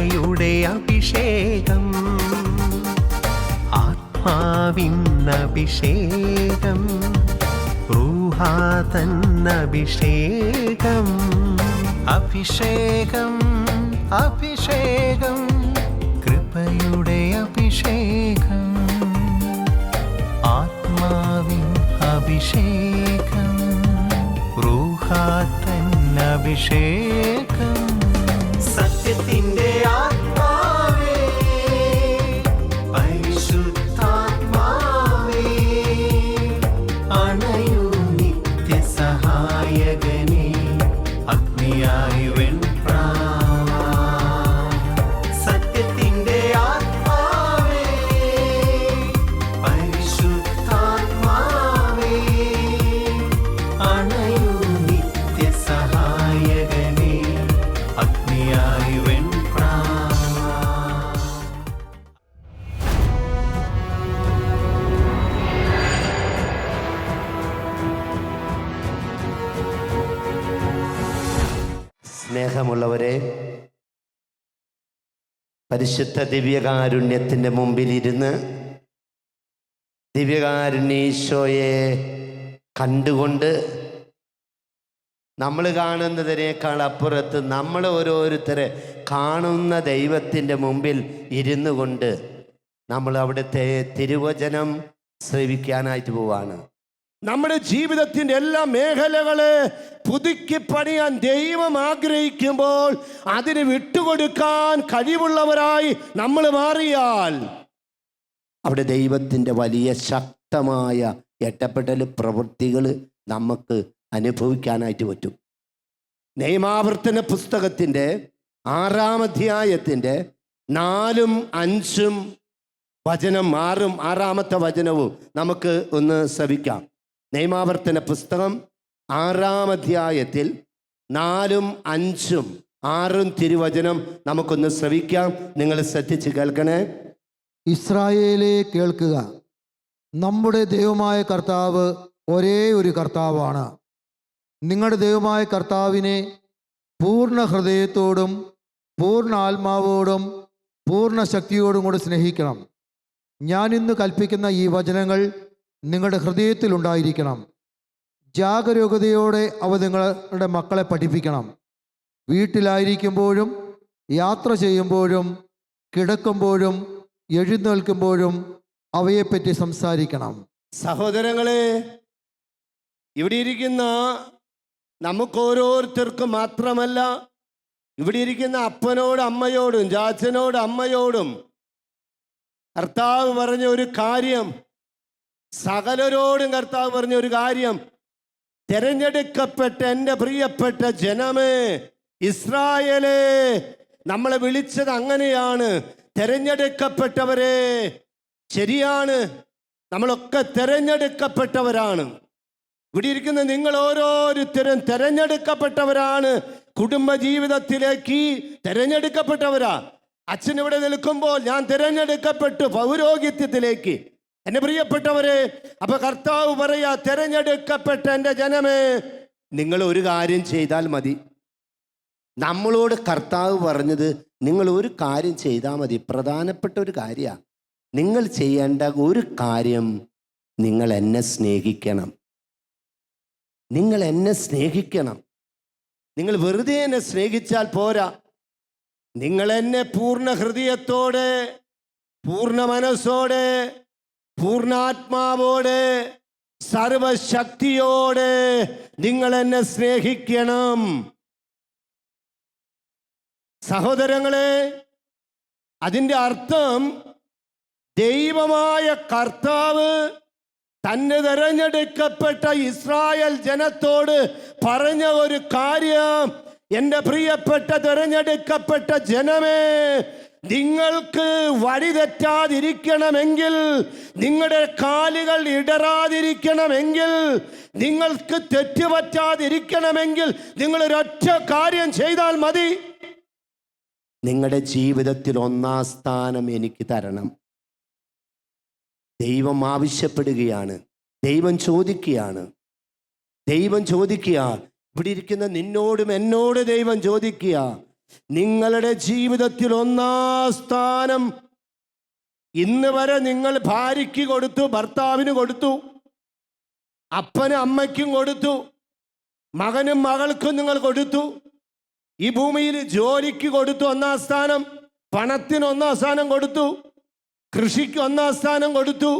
കൃപയുടെ അഭിഷേകം, ആത്മാവിൻ അഭിഷേകം, റൂഹാതൻ അഭിഷേകം. അഭിഷേകം അഭിഷേകം കൃപയുടെ അഭിഷേകം, ആത്മാവിൻ അഭിഷേകം, റൂഹാതൻ അഭിഷേകം. സത്യത്തിന്റെ ആത്മാവേ, പരിശുദ്ധാത്മാവേ, അണയൂ നിത്യസഹായകനേ, അഗ്നിയായി വെൺപ്രാവാ. സത്യത്തിന്റെ ആത്മാവേ, പരിശുദ്ധാത്മാവേ, അണയൂ നിത്യസഹായകനേ, അഗ്നിയായി വെൺപ്രാവാ. സ്നേഹമുള്ളവരെ, പരിശുദ്ധ ദിവ്യകാരുണ്യത്തിൻ്റെ മുമ്പിലിരുന്ന് ദിവ്യകാരുണ്യേശോയെ കണ്ടുകൊണ്ട് നമ്മൾ കാണുന്നതിനേക്കാൾ അപ്പുറത്ത് നമ്മൾ ഓരോരുത്തരെ കാണുന്ന ദൈവത്തിൻ്റെ മുമ്പിൽ ഇരുന്നു കൊണ്ട് നമ്മൾ അവിടുത്തെ തിരുവചനം ശ്രവിക്കാനായിട്ട് പോവാണ്. നമ്മുടെ ജീവിതത്തിൻ്റെ എല്ലാ മേഖലകളെ പുതുക്കി പണിയാൻ ദൈവം ആഗ്രഹിക്കുമ്പോൾ അതിന് വിട്ടുകൊടുക്കാൻ കഴിവുള്ളവരായി നമ്മൾ മാറിയാൽ അവിടെ ദൈവത്തിൻ്റെ വലിയ ശക്തമായ ഇടപെടൽ പ്രവൃത്തികൾ നമുക്ക് അനുഭവിക്കാനായിട്ട് പറ്റും. നിയമാവർത്തന പുസ്തകത്തിൻ്റെ 6-ാം അധ്യായത്തിൻ്റെ 4ഉം 5ഉം വചനം 6ഉം 6ാമത്തെ വചനവും നമുക്ക് ഒന്ന് ശ്രവിക്കാം. നിയമാവർത്തന പുസ്തകം 6-ാം അധ്യായത്തിൽ 4ഉം 5ഉം 6ഉം തിരുവചനം നമുക്കൊന്ന് ശ്രവിക്കാം. നിങ്ങൾ ശ്രദ്ധിച്ച് കേൾക്കണേ. ഇസ്രായേലേ കേൾക്കുക, നമ്മുടെ ദൈവമായ കർത്താവ് ഒരേ ഒരു കർത്താവാണ്. നിങ്ങളുടെ ദൈവമായ കർത്താവിനെ പൂർണ്ണ ഹൃദയത്തോടും പൂർണ്ണ ആത്മാവോടും പൂർണ്ണ ശക്തിയോടും കൂടി സ്നേഹിക്കണം. ഞാൻ ഇന്ന് കൽപ്പിക്കുന്ന ഈ വചനങ്ങൾ നിങ്ങളുടെ ഹൃദയത്തിലുണ്ടായിരിക്കണം. ജാഗരൂകതയോടെ അവ നിങ്ങളുടെ മക്കളെ പഠിപ്പിക്കണം. വീട്ടിലായിരിക്കുമ്പോഴും യാത്ര ചെയ്യുമ്പോഴും കിടക്കുമ്പോഴും എഴുന്നേൽക്കുമ്പോഴും അവയെപ്പറ്റി സംസാരിക്കണം. സഹോദരങ്ങളെ, ഇവിടെ ഇരിക്കുന്ന നമുക്ക് ഓരോരുത്തർക്കും മാത്രമല്ല, ഇവിടെ ഇരിക്കുന്ന അപ്പനോടും അമ്മയോടും ചാച്ചനോടും അമ്മയോടും കർത്താവ് പറഞ്ഞ ഒരു കാര്യം, സകലരോടും കർത്താവ് പറഞ്ഞ ഒരു കാര്യം, തിരഞ്ഞെടുക്കപ്പെട്ട എൻ്റെ പ്രിയപ്പെട്ട ജനമേ, ഇസ്രായേലേ, നമ്മളെ വിളിച്ചത് അങ്ങനെയാണ്. തിരഞ്ഞെടുക്കപ്പെട്ടവരെ, ശരിയാണ്, നമ്മളൊക്കെ തിരഞ്ഞെടുക്കപ്പെട്ടവരാണ്. ഇവിടെ ഇരിക്കുന്ന നിങ്ങൾ ഓരോരുത്തരും തിരഞ്ഞെടുക്കപ്പെട്ടവരാണ്. കുടുംബജീവിതത്തിലേക്ക് തിരഞ്ഞെടുക്കപ്പെട്ടവരാ. അച്ഛൻ ഇവിടെ നിൽക്കുമ്പോൾ ഞാൻ തിരഞ്ഞെടുക്കപ്പെട്ടു പൗരോഹിത്യത്തിലേക്ക്. എൻ്റെ പ്രിയപ്പെട്ടവരെ, അപ്പൊ കർത്താവ് പറയാ, തിരഞ്ഞെടുക്കപ്പെട്ട എൻ്റെ ജനമേ, നിങ്ങൾ ഒരു കാര്യം ചെയ്താൽ മതി. നമ്മളോട് കർത്താവ് പറഞ്ഞത് നിങ്ങൾ ഒരു കാര്യം ചെയ്താൽ മതി. പ്രധാനപ്പെട്ട ഒരു കാര്യമാണ്. നിങ്ങൾ ചെയ്യേണ്ട ഒരു കാര്യം, നിങ്ങൾ എന്നെ സ്നേഹിക്കണം. നിങ്ങൾ എന്നെ സ്നേഹിക്കണം. നിങ്ങൾ വെറുതെ എന്നെ സ്നേഹിച്ചാൽ പോരാ. നിങ്ങൾ എന്നെ പൂർണ്ണ ഹൃദയത്തോടെ, പൂർണ്ണ മനസ്സോടെ, പൂർണ്ണാത്മാവോടെ, സർവശക്തിയോടെ നിങ്ങൾ എന്നെ സ്നേഹിക്കണം. സഹോദരങ്ങളെ, അതിൻ്റെ അർത്ഥം ദൈവമായ കർത്താവ് തന്നെ തിരഞ്ഞെടുക്കപ്പെട്ട ഇസ്രായേൽ ജനത്തോട് പറഞ്ഞ ഒരു കാര്യം, എൻ്റെ പ്രിയപ്പെട്ട തിരഞ്ഞെടുക്കപ്പെട്ട ജനമേ, നിങ്ങൾക്ക് വഴിതെറ്റാതിരിക്കണമെങ്കിൽ, നിങ്ങളുടെ കാലുകൾ ഇടറാതിരിക്കണമെങ്കിൽ, നിങ്ങൾക്ക് തെറ്റുപറ്റാതിരിക്കണമെങ്കിൽ നിങ്ങളൊരൊറ്റ കാര്യം ചെയ്താൽ മതി. നിങ്ങളുടെ ജീവിതത്തിൽ 1-ാം സ്ഥാനം എനിക്ക് തരണം. ദൈവം ആവശ്യപ്പെടുകയാണ്. ദൈവം ചോദിക്കുകയാണ്. ദൈവം ചോദിക്കുക, ഇവിടെ ഇരിക്കുന്ന നിന്നോടും എന്നോട് ദൈവം ചോദിക്കുക, നിങ്ങളുടെ ജീവിതത്തിൽ ഒന്നാം സ്ഥാനം ഇന്ന് വരെ നിങ്ങൾ ഭാര്യയ്ക്ക് കൊടുത്തു, ഭർത്താവിന് കൊടുത്തു, അപ്പനും അമ്മയ്ക്കും കൊടുത്തു, മകനും മകൾക്കും നിങ്ങൾ കൊടുത്തു. ഈ ഭൂമിയിൽ ജോലിക്ക് കൊടുത്തു ഒന്നാം സ്ഥാനം, പണത്തിന് ഒന്നാം സ്ഥാനം കൊടുത്തു, കൃഷിക്ക് ഒന്നാം സ്ഥാനം കൊടുത്തു.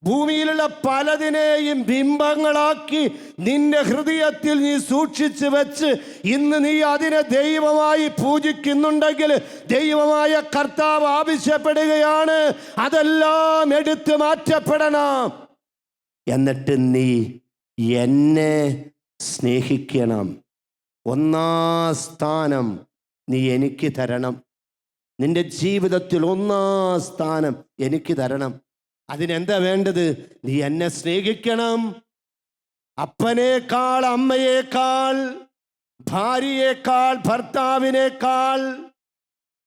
ഭൂമിയിലുള്ള പലതിനെയും ബിംബങ്ങളാക്കി നിന്റെ ഹൃദയത്തിൽ നീ സൂക്ഷിച്ചു വെച്ച് ഇന്ന് നീ അതിനെ ദൈവമായി പൂജിക്കുന്നുണ്ടെങ്കിൽ ദൈവമായ കർത്താവ് ആവശ്യപ്പെടുകയാണ്, അതെല്ലാം എടുത്തു മാറ്റപ്പെടണം. എന്നിട്ട് നീ എന്നെ സ്നേഹിക്കണം. ഒന്നാം സ്ഥാനം നീ എനിക്ക് തരണം. നിന്റെ ജീവിതത്തിൽ ഒന്നാം സ്ഥാനം എനിക്ക് തരണം. അതിനെന്താ വേണ്ടത്? നീ എന്നെ സ്നേഹിക്കണം. അപ്പനേക്കാൾ, അമ്മയേക്കാൾ, ഭാര്യയേക്കാൾ, ഭർത്താവിനേക്കാൾ,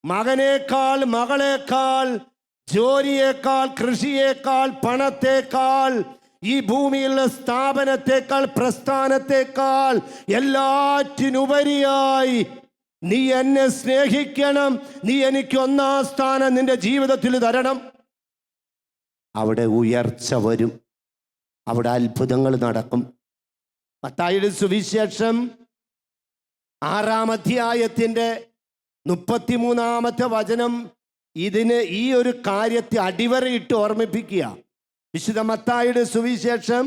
മകനേക്കാൾ, മകളേക്കാൾ, ജോലിയേക്കാൾ, കൃഷിയേക്കാൾ, പണത്തേക്കാൾ, ഈ ഭൂമിയിലുള്ള സ്ഥാപനത്തേക്കാൾ, പ്രസ്ഥാനത്തേക്കാൾ എല്ലാറ്റിനുപരിയായി നീ എന്നെ സ്നേഹിക്കണം. നീ എനിക്ക് ഒന്നാം സ്ഥാനം നിന്റെ ജീവിതത്തിൽ തരണം. അവിടെ ഉയർച്ച വരും, അവിടെ അത്ഭുതങ്ങൾ നടക്കും. മത്തായിയുടെ സുവിശേഷം 6-ാം അധ്യായത്തിൻ്റെ 33-ാമത്തെ വചനം ഇതിന് ഈ ഒരു കാര്യത്തെ അടിവരയിട്ട് ഓർമ്മിപ്പിക്കുക. വിശുദ്ധ മത്തായിയുടെ സുവിശേഷം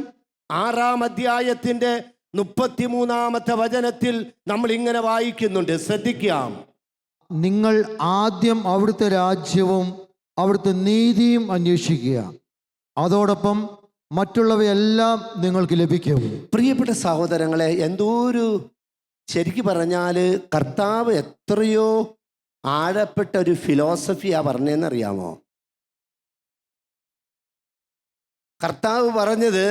6-ാം അധ്യായത്തിൻ്റെ 33-ാമത്തെ വചനത്തിൽ നമ്മൾ ഇങ്ങനെ വായിക്കുന്നുണ്ട്, ശ്രദ്ധിക്കാം. നിങ്ങൾ ആദ്യം അവിടുത്തെ രാജ്യവും അവിടുത്തെ നീതിയും അന്വേഷിക്കുക, അതോടൊപ്പം മറ്റുള്ളവയെല്ലാം നിങ്ങൾക്ക് ലഭിക്കും. പ്രിയപ്പെട്ട സഹോദരങ്ങളെ, എന്തോരു ശരിക്ക് പറഞ്ഞാൽ കർത്താവ് എത്രയോ ആഴപ്പെട്ട ഒരു ഫിലോസഫിയാ പറഞ്ഞതെന്നറിയാമോ? കർത്താവ് പറഞ്ഞത്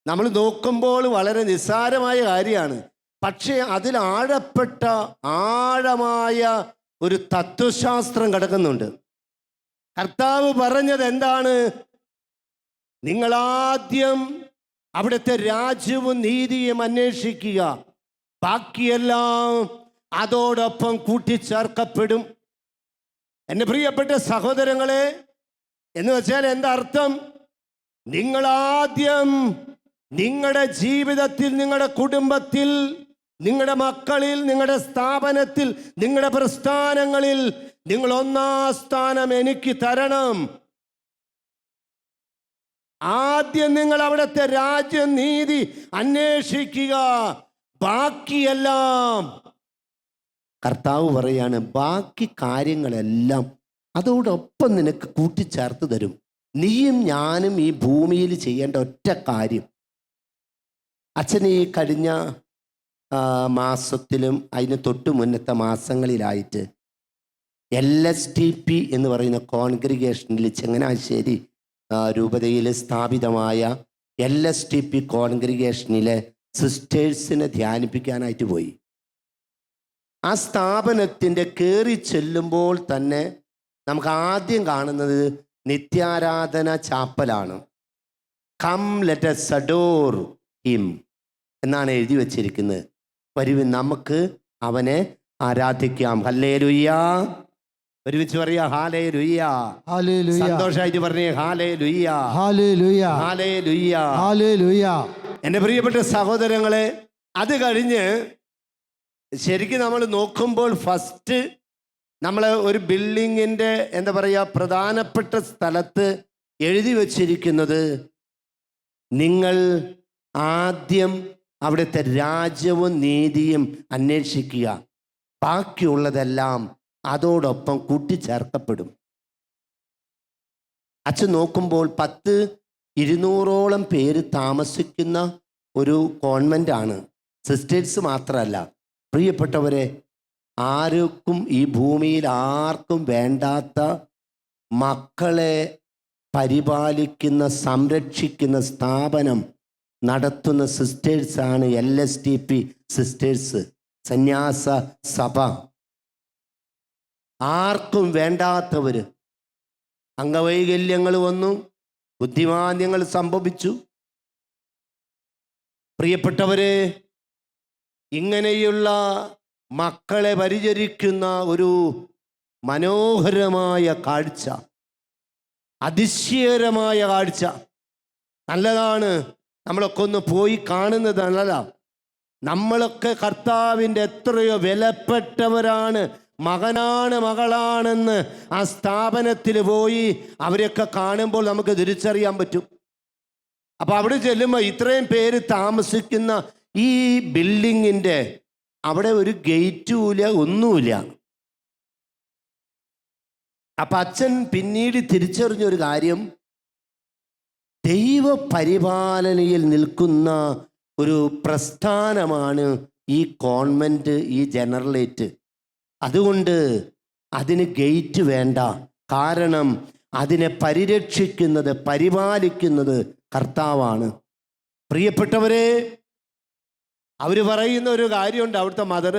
നമ്മൾ നോക്കുമ്പോൾ വളരെ നിസ്സാരമായ കാര്യമാണ്, പക്ഷേ അതിൽ ആഴമായ ഒരു തത്വശാസ്ത്രം കിടക്കുന്നുണ്ട്. കർത്താവ് പറഞ്ഞത് എന്താണ്? നിങ്ങൾ ആദ്യം അവിടുത്തെ രാജ്യവും നീതിയും അന്വേഷിക്കുക, ബാക്കിയെല്ലാം അതോടൊപ്പം കൂട്ടിച്ചേർക്കപ്പെടും. എൻ്റെ പ്രിയപ്പെട്ട സഹോദരങ്ങളെ, എന്ന് വെച്ചാൽ എന്താ അർത്ഥം? നിങ്ങളാദ്യം നിങ്ങളുടെ ജീവിതത്തിൽ, നിങ്ങളുടെ കുടുംബത്തിൽ, നിങ്ങളുടെ മക്കളിൽ, നിങ്ങളുടെ സ്ഥാപനത്തിൽ, നിങ്ങളുടെ പ്രസ്ഥാനങ്ങളിൽ നിങ്ങൾ ഒന്നാം സ്ഥാനം എനിക്ക് തരണം. ആദ്യം നിങ്ങൾ അവിടുത്തെ രാജ്യം, നീതി അന്വേഷിക്കുക, ബാക്കിയെല്ലാം കർത്താവ് പറയാണ്, ബാക്കി കാര്യങ്ങളെല്ലാം അതോടൊപ്പം നിനക്ക് കൂട്ടിച്ചേർത്ത് തരും. നീയും ഞാനും ഈ ഭൂമിയിൽ ചെയ്യേണ്ട ഒറ്റ കാര്യം, അച്ഛൻ ഈ കഴിഞ്ഞ മാസത്തിലും അതിന് തൊട്ട് മുന്നത്തെ മാസങ്ങളിലായിട്ട് LSTP എന്ന് പറയുന്ന കോൺഗ്രിഗേഷനിൽ, ചങ്ങനാശ്ശേരി രൂപതയിൽ സ്ഥാപിതമായ LSTP കോൺഗ്രിഗേഷനിലെ സിസ്റ്റേഴ്സിനെ ധ്യാനിപ്പിക്കാനായിട്ട് പോയി. ആ സ്ഥാപനത്തിൻ്റെ കയറി ചെല്ലുമ്പോൾ തന്നെ നമുക്ക് ആദ്യം കാണുന്നത് നിത്യാരാധന ചാപ്പലാണ്. Come let us adore him എന്നാണ് എഴുതി വച്ചിരിക്കുന്നത്. വരുവിൻ, നമുക്ക് അവനെ ആരാധിക്കാം. ഹല്ലേലൂയ. ഒരുമിച്ച് പറയാ ഹല്ലേലൂയ. ഹല്ലേലൂയ. സന്തോഷമായിട്ട് പറഞ്ഞേ ഹല്ലേലൂയ. ഹല്ലേലൂയ. ഹല്ലേലൂയ. ഹല്ലേലൂയ. എൻ്റെ പ്രിയപ്പെട്ട സഹോദരങ്ങളെ, അത് കഴിഞ്ഞ് ശരിക്കും നമ്മൾ നോക്കുമ്പോൾ ഫസ്റ്റ് നമ്മൾ ഒരു ബിൽഡിങ്ങിൻ്റെ എന്താ പറയുക, പ്രധാനപ്പെട്ട സ്ഥലത്ത് എഴുതി വച്ചിരിക്കുന്നത്, നിങ്ങൾ ആദ്യം അവിടുത്തെ രാജ്യവും നീതിയും അന്വേഷിക്കുക, ബാക്കിയുള്ളതെല്ലാം അതോടൊപ്പം കൂട്ടിച്ചേർക്കപ്പെടും. അച്ഛൻ നോക്കുമ്പോൾ 200-ഓളം പേര് താമസിക്കുന്ന ഒരു കോൺവെൻ്റാണ്. സിസ്റ്റേഴ്സ് മാത്രമല്ല, പ്രിയപ്പെട്ടവരെ, ആർക്കും ഈ ഭൂമിയിൽ ആർക്കും വേണ്ടാത്ത മക്കളെ പരിപാലിക്കുന്ന, സംരക്ഷിക്കുന്ന സ്ഥാപനം നടത്തുന്ന സിസ്റ്റേഴ്സാണ് LSTP സിസ്റ്റേഴ്സ്, സന്യാസ സഭ. ആർക്കും വേണ്ടാത്തവർ, അംഗവൈകല്യങ്ങൾ വന്നു, ബുദ്ധിമാന്ദ്യങ്ങൾ സംഭവിച്ചു. പ്രിയപ്പെട്ടവരെ, ഇങ്ങനെയുള്ള മക്കളെ പരിചരിക്കുന്ന ഒരു മനോഹരമായ കാഴ്ച, അതിശയകരമായ കാഴ്ച. നല്ലതാണ്, നമ്മളൊക്കെ ഒന്ന് പോയി കാണുന്നത് നല്ലതാ. നമ്മളൊക്കെ കർത്താവിൻ്റെ എത്രയോ വിലപ്പെട്ടവരാണ്, മകനാണ് മകളാണെന്ന് ആ സ്ഥാപനത്തിൽ പോയി അവരെയൊക്കെ കാണുമ്പോൾ നമുക്ക് തിരിച്ചറിയാൻ പറ്റും. അപ്പം അവിടെ ചെല്ലുമ്പോൾ ഇത്രയും പേര് താമസിക്കുന്ന ഈ ബിൽഡിങ്ങിൻ്റെ അവിടെ ഒരു ഗേറ്റുമില്ല, ഒന്നുമില്ല. അപ്പം അച്ഛൻ പിന്നീട് തിരിച്ചറിഞ്ഞൊരു കാര്യം, ദൈവ പരിപാലനയിൽ നിൽക്കുന്ന ഒരു പ്രസ്ഥാനമാണ് ഈ കോൺവെന്റ്, ഈ ജനറലേറ്റ്. അതുകൊണ്ട് അതിന് ഗേറ്റ് വേണ്ട. കാരണം അതിനെ പരിരക്ഷിക്കുന്നത്, പരിപാലിക്കുന്നത് കർത്താവാണ്. പ്രിയപ്പെട്ടവരെ, അവർ പറയുന്ന ഒരു കാര്യമുണ്ട്. അവിടുത്തെ മദർ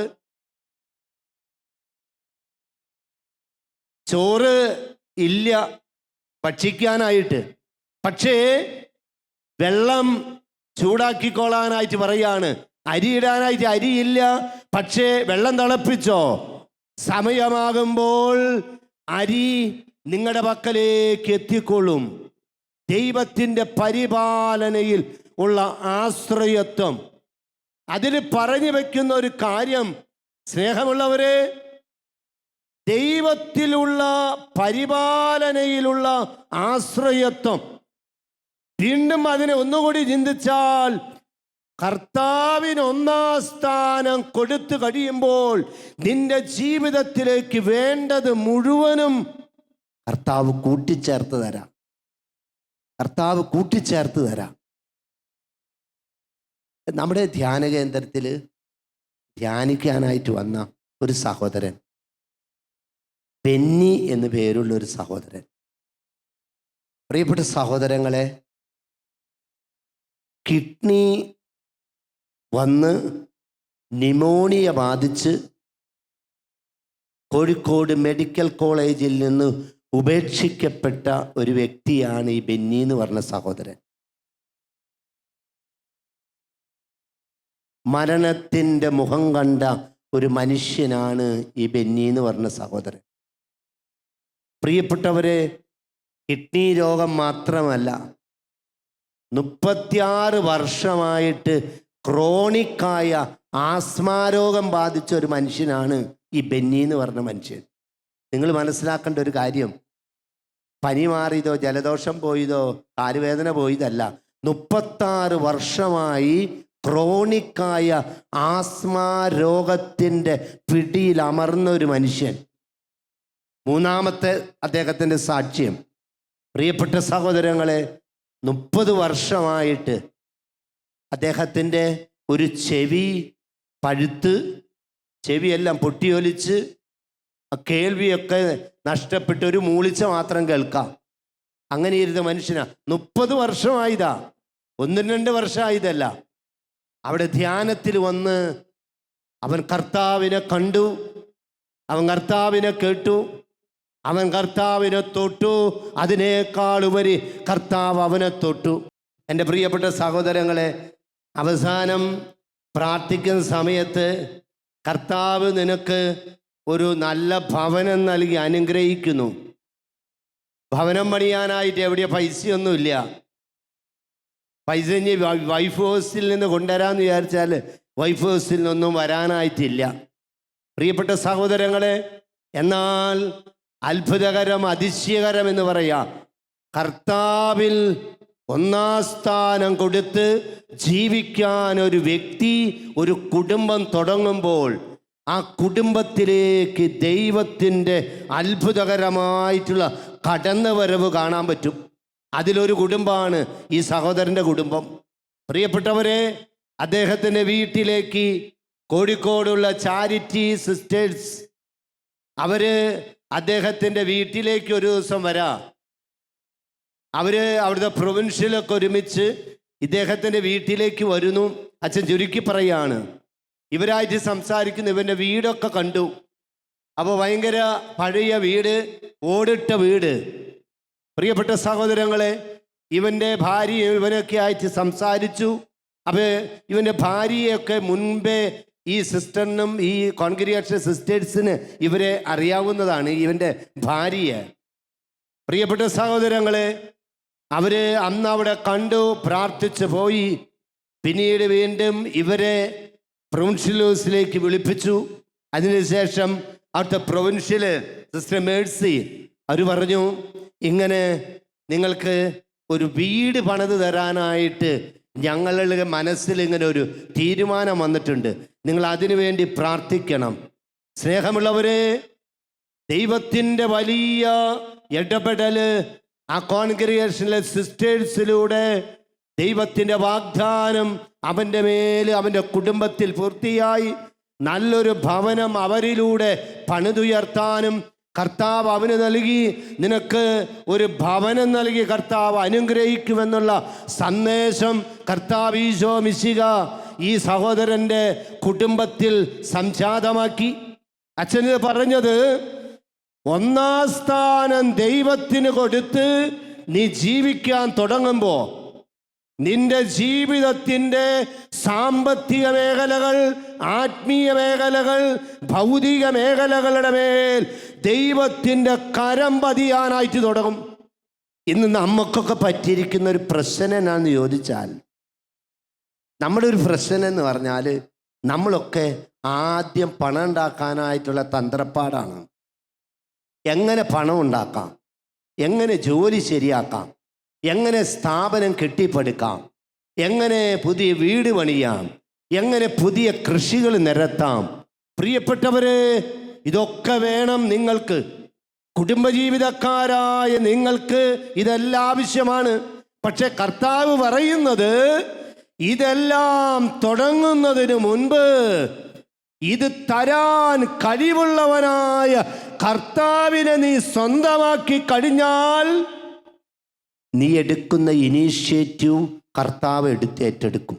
ചോറ് ഇല്ല ഭക്ഷിക്കാനായിട്ട്, പക്ഷേ വെള്ളം ചൂടാക്കിക്കോളാനായിട്ട് പറയാണ്. അരി ഇടാനായിട്ട് അരിയില്ല, പക്ഷേ വെള്ളം തിളപ്പിച്ചോ, സമയമാകുമ്പോൾ അരി നിങ്ങളുടെ പക്കലേക്ക് എത്തിക്കൊള്ളും. ദൈവത്തിൻ്റെ പരിപാലനയിൽ ഉള്ള ആശ്രയത്വം. അതിൽ പറഞ്ഞു വെക്കുന്ന ഒരു കാര്യം, സ്നേഹമുള്ളവരെ, ദൈവത്തിലുള്ള പരിപാലനയിലുള്ള ആശ്രയത്വം. വീണ്ടും അതിനെ ഒന്നുകൂടി ചിന്തിച്ചാൽ, കർത്താവിന് ഒന്നാം സ്ഥാനം കൊടുത്തു കഴിയുമ്പോൾ നിന്റെ ജീവിതത്തിലേക്ക് വേണ്ടത് മുഴുവനും കർത്താവ് കൂട്ടിച്ചേർത്ത് തരാം. കർത്താവ് കൂട്ടിച്ചേർത്ത് തരാം. നമ്മുടെ ധ്യാന കേന്ദ്രത്തിൽ ധ്യാനിക്കാനായിട്ട് വന്ന ഒരു സഹോദരൻ, ബെന്നി എന്ന് പേരുള്ള ഒരു സഹോദരൻ. പ്രിയപ്പെട്ട സഹോദരങ്ങളെ, കിഡ്നി വന്ന് ന്യൂമോണിയ ബാധിച്ച് കോഴിക്കോട് മെഡിക്കൽ കോളേജിൽ നിന്ന് ഉപേക്ഷിക്കപ്പെട്ട ഒരു വ്യക്തിയാണ് ഈ ബെന്നി എന്ന് പറഞ്ഞ സഹോദരൻ. മരണത്തിൻ്റെ മുഖം കണ്ട ഒരു മനുഷ്യനാണ് ഈ ബെന്നി എന്ന് പറഞ്ഞ സഹോദരൻ. പ്രിയപ്പെട്ടവരെ, കിഡ്നി രോഗം മാത്രമല്ല, 36 വർഷമായിട്ട് ക്രോണിക്കായ ആസ്മാരോഗം ബാധിച്ച ഒരു മനുഷ്യനാണ് ഈ ബെന്നി എന്ന് പറഞ്ഞ മനുഷ്യൻ. നിങ്ങൾ മനസ്സിലാക്കേണ്ട ഒരു കാര്യം, പനി മാറിയതോ ജലദോഷം പോയതോ കാലുവേദന പോയതല്ല. 36 വർഷമായി ക്രോണിക്കായ ആസ്മാരോഗത്തിൻ്റെ പിടിയിൽ അമർന്ന ഒരു മനുഷ്യൻ. മൂന്നാമത്തെ അദ്ദേഹത്തിൻ്റെ സാക്ഷ്യം, പ്രിയപ്പെട്ട സഹോദരങ്ങളെ, 30 വർഷമായിട്ട് അദ്ദേഹത്തിൻ്റെ ഒരു ചെവി പഴുത്ത്, ചെവിയെല്ലാം പൊട്ടിയൊലിച്ച്, കേൾവിയൊക്കെ നഷ്ടപ്പെട്ട് ഒരു മൂളിച്ച മാത്രം കേൾക്കാം. അങ്ങനെ ഇരുന്ന മനുഷ്യനാ. 30 വർഷമായതാ, 1-2 വർഷമായതല്ല. അവിടെ ധ്യാനത്തിൽ വന്ന് അവൻ കർത്താവിനെ കണ്ടു, അവൻ കർത്താവിനെ കേട്ടു, അവൻ കർത്താവിനെ തൊട്ടു. അതിനേക്കാൾ ഉപരി കർത്താവ് അവനെ തൊട്ടു. എൻ്റെ പ്രിയപ്പെട്ട സഹോദരങ്ങളെ, അവസാനം പ്രാർത്ഥിക്കുന്ന സമയത്ത് കർത്താവ് നിനക്ക് ഒരു നല്ല ഭവനം നൽകി അനുഗ്രഹിക്കുന്നു. ഭവനം പണിയാനായിട്ട് എവിടെയോ പൈസയൊന്നുമില്ല. പൈസ ഇനി വൈഫ് ഹൗസിൽ നിന്ന് കൊണ്ടുവരാമെന്ന് വിചാരിച്ചാൽ വൈഫ് ഹൗസിൽ നിന്നൊന്നും വരാനായിട്ടില്ല. പ്രിയപ്പെട്ട സഹോദരങ്ങളെ, എന്നാൽ അത്ഭുതകരം, അതിശയകരം എന്ന് പറയാം, കർത്താവിൽ ഒന്നാം സ്ഥാനം കൊടുത്ത് ജീവിക്കാൻ ഒരു വ്യക്തി, ഒരു കുടുംബം തുടങ്ങുമ്പോൾ ആ കുടുംബത്തിലേക്ക് ദൈവത്തിൻ്റെ അത്ഭുതകരമായിട്ടുള്ള കടന്നുവരവ് കാണാൻ പറ്റും. അതിലൊരു കുടുംബമാണ് ഈ സഹോദരൻ്റെ കുടുംബം. പ്രിയപ്പെട്ടവരെ, അദ്ദേഹത്തിൻ്റെ വീട്ടിലേക്ക് കോഴിക്കോടുള്ള ചാരിറ്റി സിസ്റ്റേഴ്സ് അദ്ദേഹത്തിൻ്റെ വീട്ടിലേക്ക് ഒരു ദിവസം വരാം. അവിടുത്തെ പ്രൊവിൻഷ്യലൊക്കെ ഒരുമിച്ച് ഇദ്ദേഹത്തിൻ്റെ വീട്ടിലേക്ക് വരുന്നു. അച്ഛൻ ചുരുക്കി പറയാണ്, ഇവരായിട്ട് സംസാരിക്കുന്നു. ഇവൻ്റെ വീടൊക്കെ കണ്ടു. അപ്പോൾ ഭയങ്കര പഴയ വീട്, ഓടിട്ട വീട്. പ്രിയപ്പെട്ട സഹോദരങ്ങളെ, ഇവൻ്റെ ഭാര്യ ഇവനൊക്കെ ആയിട്ട് സംസാരിച്ചു. അപ്പോൾ ഇവൻ്റെ ഭാര്യയൊക്കെ മുൻപേ ഈ സിസ്റ്ററിനും ഈ കോൺഗ്രിഗേഷൻ സിസ്റ്റേഴ്സിന് ഇവരെ അറിയാവുന്നതാണ്, ഇവൻ്റെ ഭാര്യയെ. പ്രിയപ്പെട്ട സഹോദരങ്ങളെ, അവര് അന്ന് അവിടെ കണ്ടു, പ്രാർത്ഥിച്ചു പോയി. പിന്നീട് വീണ്ടും ഇവരെ പ്രൊവിൻഷ്യൽ ഹൗസിലേക്ക് വിളിപ്പിച്ചു. അതിനുശേഷം അവിടുത്തെ പ്രൊവിൻഷ്യൽ സിസ്റ്റർ മേഴ്സി അവർ പറഞ്ഞു, ഇങ്ങനെ നിങ്ങൾക്ക് ഒരു വീട് പണിത് തരാനായിട്ട് ഞങ്ങളുടെ മനസ്സിൽ ഇങ്ങനെ ഒരു തീരുമാനം വന്നിട്ടുണ്ട്, നിങ്ങൾ അതിനു വേണ്ടി പ്രാർത്ഥിക്കണം. സ്നേഹമുള്ളവരെ, ദൈവത്തിൻ്റെ വലിയ ഇടപെടൽ ആ കോൺഗ്രിഗേഷനിലെ സിസ്റ്റേഴ്സിലൂടെ ദൈവത്തിൻ്റെ വാഗ്ദാനം അവൻ്റെ മേൽ അവൻ്റെ കുടുംബത്തിൽ പൂർത്തിയായി. നല്ലൊരു ഭവനം അവരിലൂടെ പണിതുയർത്താനും കർത്താവ് അവന് നൽകി. നിനക്ക് ഒരു ഭവനം നൽകി കർത്താവ് അനുഗ്രഹിക്കുമെന്നുള്ള സന്ദേശം കർത്താവ് ഈശോ മിശിഹ ഈ സഹോദരൻ്റെ കുടുംബത്തിൽ സംജാതമാക്കി. അച്ഛന് പറഞ്ഞത്, ഒന്നാം സ്ഥാനം ദൈവത്തിന് കൊടുത്ത് നീ ജീവിക്കാൻ തുടങ്ങുമ്പോൾ നിന്റെ ജീവിതത്തിൻ്റെ സാമ്പത്തിക മേഖലകൾ, ആത്മീയ മേഖലകൾ, ഭൗതിക മേഖലകളുടെ മേൽ ദൈവത്തിൻ്റെ കരം പതിയാനായിട്ട് തുടങ്ങും. ഇന്ന് നമുക്കൊക്കെ പറ്റിയിരിക്കുന്ന ഒരു പ്രശ്നം എന്നാന്ന് ചോദിച്ചാൽ, നമ്മുടെ ഒരു പ്രശ്നം എന്ന് പറഞ്ഞാൽ നമ്മളൊക്കെ ആദ്യം പണം ഉണ്ടാക്കാനായിട്ടുള്ള തന്ത്രപ്പാടാണ്. എങ്ങനെ പണം ഉണ്ടാക്കാം, എങ്ങനെ ജോലി ശരിയാക്കാം, എങ്ങനെ സ്ഥാപനം കെട്ടിപ്പടുക്കാം, എങ്ങനെ പുതിയ വീട് പണിയാം, എങ്ങനെ പുതിയ കൃഷികൾ നിരത്താം. പ്രിയപ്പെട്ടവരെ, ഇതൊക്കെ വേണം നിങ്ങൾക്ക്. കുടുംബജീവിതക്കാരായ നിങ്ങൾക്ക് ഇതെല്ലാം ആവശ്യമാണ്. പക്ഷെ കർത്താവ് പറയുന്നത്, ഇതെല്ലാം തുടങ്ങുന്നതിന് മുൻപ് ഇത് തരാൻ കഴിവുള്ളവനായ കർത്താവിനെ നീ സ്വന്തമാക്കി കഴിഞ്ഞാൽ നീ എടുക്കുന്ന ഇനീഷ്യേറ്റീവ് കർത്താവ് ഏറ്റെടുക്കും.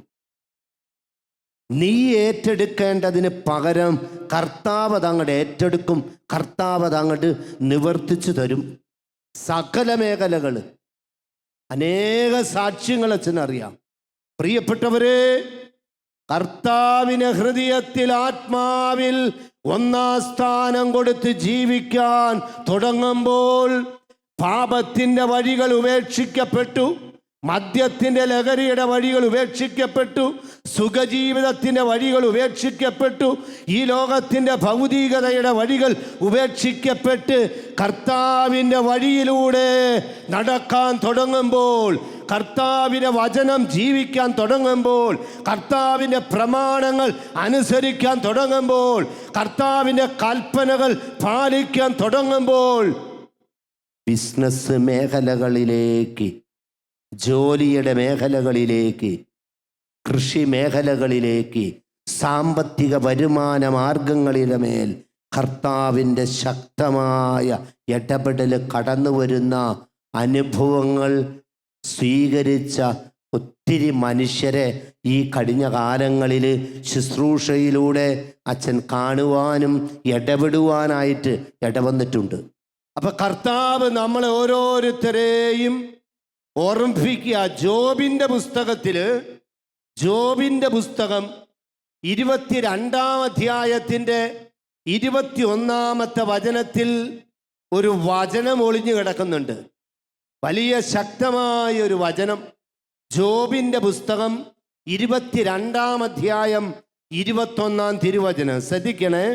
നീ ഏറ്റെടുക്കേണ്ടതിന് പകരം കർത്താവ് അതങ്ങോട്ട് ഏറ്റെടുക്കും, കർത്താവ് അതങ്ങോട്ട് നിവർത്തിച്ചു തരും. സകല മേഖലകൾ, അനേക സാക്ഷ്യങ്ങൾ അച്ഛനറിയാം. പ്രിയപ്പെട്ടവരെ, കർത്താവിന് ഹൃദയത്തിൽ ആത്മാവിൽ ഒന്നാം സ്ഥാനം കൊടുത്ത് ജീവിക്കാൻ തുടങ്ങുമ്പോൾ പാപത്തിൻ്റെ വഴികൾ ഉപേക്ഷിക്കപ്പെട്ടു, മദ്യത്തിൻ്റെ ലഹരിയുടെ വഴികൾ ഉപേക്ഷിക്കപ്പെട്ടു, സുഖജീവിതത്തിൻ്റെ വഴികൾ ഉപേക്ഷിക്കപ്പെട്ടു, ഈ ലോകത്തിൻ്റെ ഭൗതികതയുടെ വഴികൾ ഉപേക്ഷിക്കപ്പെട്ട് കർത്താവിൻ്റെ വഴിയിലൂടെ നടക്കാൻ തുടങ്ങുമ്പോൾ, കർത്താവിൻ്റെ വചനം ജീവിക്കാൻ തുടങ്ങുമ്പോൾ, കർത്താവിൻ്റെ പ്രമാണങ്ങൾ അനുസരിക്കാൻ തുടങ്ങുമ്പോൾ, കർത്താവിൻ്റെ കൽപ്പനകൾ പാലിക്കാൻ തുടങ്ങുമ്പോൾ ബിസിനസ് മേഖലകളിലേക്ക്, ജോലിയുടെ മേഖലകളിലേക്ക്, കൃഷി മേഖലകളിലേക്ക്, സാമ്പത്തിക വരുമാന മാർഗങ്ങളിലെ മേൽ കർത്താവിൻ്റെ ശക്തമായ ഇടപെടൽ കടന്നു വരുന്ന അനുഭവങ്ങൾ സ്വീകരിച്ച ഒത്തിരി മനുഷ്യരെ ഈ കഴിഞ്ഞ കാലങ്ങളിൽ ശുശ്രൂഷയിലൂടെ അച്ഛൻ കാണുവാനും ഇടപെടുവാനായിട്ട് ഇടവന്നിട്ടുണ്ട്. അപ്പൊ കർത്താവ് നമ്മളെ ഓരോരുത്തരെയും ഓർമ്മിപ്പിക്കുക. ജോബിൻ്റെ പുസ്തകം 22-ാം അധ്യായത്തിൻ്റെ 21-ാമത്തെ വചനത്തിൽ ഒരു വചനം ഒളിഞ്ഞു കിടക്കുന്നുണ്ട്. വലിയ ശക്തമായ ഒരു വചനം. ജോബിൻ്റെ പുസ്തകം 22-ാം അധ്യായം 21-ാം തിരുവചനം ശ്രദ്ധിക്കണേ.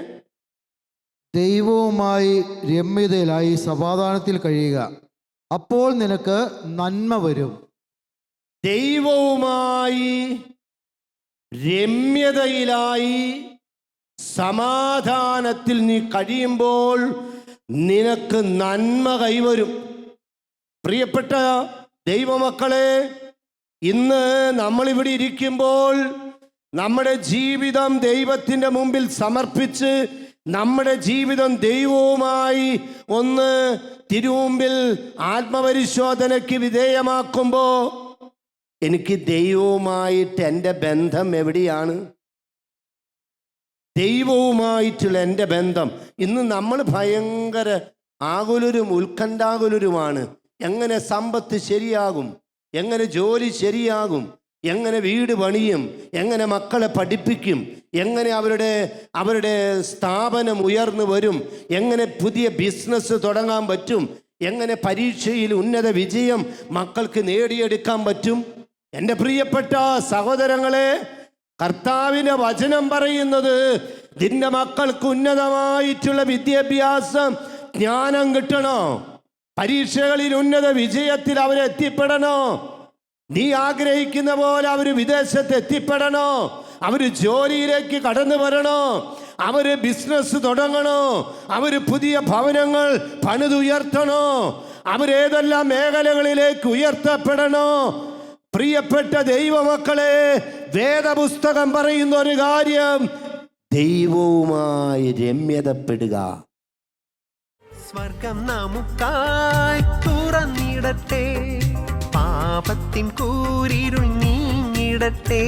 ദൈവവുമായി രമ്യതയിലായി സമാധാനത്തിൽ കഴിയുക, അപ്പോൾ നിനക്ക് നന്മ വരും. ദൈവവുമായി രമ്യതയിലായി സമാധാനത്തിൽ നീ കഴിയുമ്പോൾ നിനക്ക് നന്മ കൈവരും. പ്രിയപ്പെട്ട ദൈവമക്കളെ, ഇന്ന് നമ്മളിവിടെ ഇരിക്കുമ്പോൾ നമ്മുടെ ജീവിതം ദൈവത്തിൻ്റെ മുമ്പിൽ സമർപ്പിച്ച് നമ്മുടെ ജീവിതം ദൈവവുമായി ഒന്ന് തിരുമുമ്പിൽ ആത്മപരിശോധനയ്ക്ക് വിധേയമാക്കുമ്പോൾ എനിക്ക് ദൈവവുമായിട്ട് എൻ്റെ ബന്ധം എവിടെയാണ്? ദൈവവുമായിട്ടുള്ള എൻ്റെ ബന്ധം. ഇന്ന് നമ്മൾ ഭയങ്കര ആകുലരും ഉത്കണ്ഠാകുലരുമാണ്. എങ്ങനെ സമ്പത്ത് ശരിയാകും, എങ്ങനെ ജോലി ശരിയാകും, എങ്ങനെ വീട് പണിയും, എങ്ങനെ മക്കളെ പഠിപ്പിക്കും, എങ്ങനെ അവരുടെ സ്ഥാപനം ഉയർന്നു വരും, എങ്ങനെ പുതിയ ബിസിനസ് തുടങ്ങാൻ പറ്റും, എങ്ങനെ പരീക്ഷയിൽ ഉന്നത വിജയം മക്കൾക്ക് നേടിയെടുക്കാൻ പറ്റും. എൻ്റെ പ്രിയപ്പെട്ട സഹോദരങ്ങളെ, കർത്താവിൻ്റെ വചനം പറയുന്നത് നിന്റെ മക്കൾക്ക് ഉന്നതമായിട്ടുള്ള വിദ്യാഭ്യാസം, ജ്ഞാനം കിട്ടണോ, പരീക്ഷകളിൽ ഉന്നത വിജയത്തിൽ അവരെത്തിപ്പെടണോ, നീ ആഗ്രഹിക്കുന്ന പോലെ അവർ വിദേശത്ത് എത്തിപ്പെടണോ, അവർ ജോലിയിലേക്ക് കടന്നു വരണോ, അവര് ബിസിനസ് തുടങ്ങണോ, അവര് പുതിയ ഭവനങ്ങൾ പണിതുയർത്തണോ, അവരേതെല്ലാം മേഖലകളിലേക്ക് ഉയർത്തപ്പെടണോ. പ്രിയപ്പെട്ട ദൈവമക്കളെ, വേദപുസ്തകം പറയുന്ന ഒരു കാര്യം, ദൈവവുമായി രമ്യതപ്പെടുക. സ്വർഗം നമുക്കായി തുറന്നിടട്ടെ, പാപത്തിൻ കൂരിരുൾ നീങ്ങിടട്ടെ,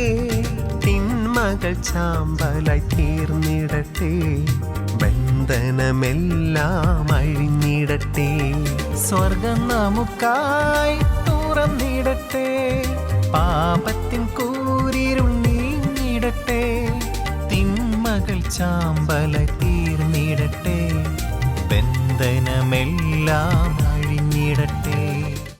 തിന്മകൾ ചാമ്പലായി തീർന്നിടട്ടെ, ബന്ധനമെല്ലാം അഴിഞ്ഞിടട്ടെ. സ്വർഗം നമുക്കായി തുറന്നിടട്ടെ, പാപത്തിൻ കൂരിരുൾ നീങ്ങിടട്ടെ, തിന്മകൾ ചാമ്പലായി തീർന്നിടട്ടെ, ബന്ധനമെല്ലാം അഴിഞ്ഞിടട്ടെ.